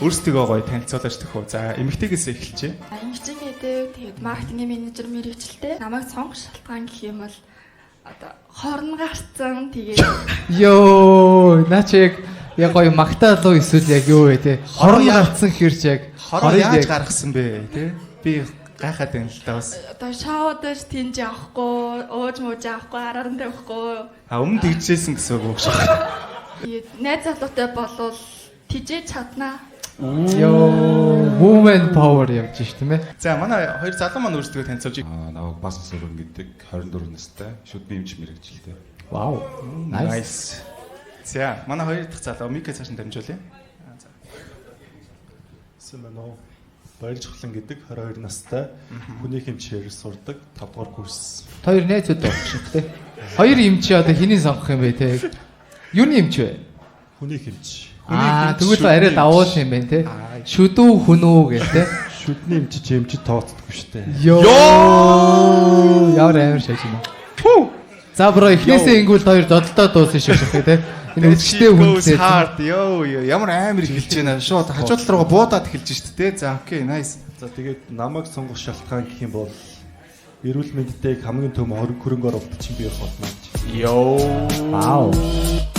Өөрсдөө гоё танилцуулж төхөө. За, эмэгтэйгээс эхэлчихье. Эмэгтэй гэдэг тэгээд маркетинг менежер мэрэгчлээ. Намайг сонгох шалтгаан гэх юм бол одоо хорн гарцсан тэгээд Йоо, наач яг гоё магтаалуу эсвэл яг юу вэ те? Хорон гарцсан хэрч яг хороо яаж гаргасан бэ те? Би гайхаад байна л да бас. одоо шоудаж тэнж авахгүй, ууж мууж авахгүй, араар нь тавихгүй. Өмнө тэгжсэн гэсэн үг шүү. Тэгээд найз залуутай болвол тижээж чаднаа. Йоо, woman power явж ш тийм ээ. За, манай хоёр залуу маань өөрсдөө танилцуулж. Наваг бас сүрэн гэдэг 24 настай шүдний эмч мэрэгчлээ. Вау. Nice. За, манай хоёр дахь залуу Мика цааш нь дамжуулъя. За. Сэмэноо Баяр Чухлан гэдэг 22 настай хүний хэмжээр сурдаг 5 дугаар курс. Хоёр найзууд болчих тий. Хоёр эмч одоо хэнийг сонгох юм бэ те? Юуны эмч вэ? Хүний хэмж. Тэгвэл арай давуул юм байна те. Шүдүү хүнүү гэх те. Шүдний эмчиж эмчид тооцдоггүй штэ. Йоо! Ямар амар шаж юм. За бро эхнээсээ ингүүл хоёр додолдоо дуусан шиг шахах те. Энэ үсгтэй хүнтэй. Йоо, ямар амар эхэлж байна. Шууд хажуу тал руугаа буудаад эхэлж штэ те. За, окей, nice. За тэгээд намайг сонгох шалтгаан гэх юм бол эрүүл мэндтэй хамгийн том хөрөнгөөр авдаг чинь би болох болно. Йоо. Вау.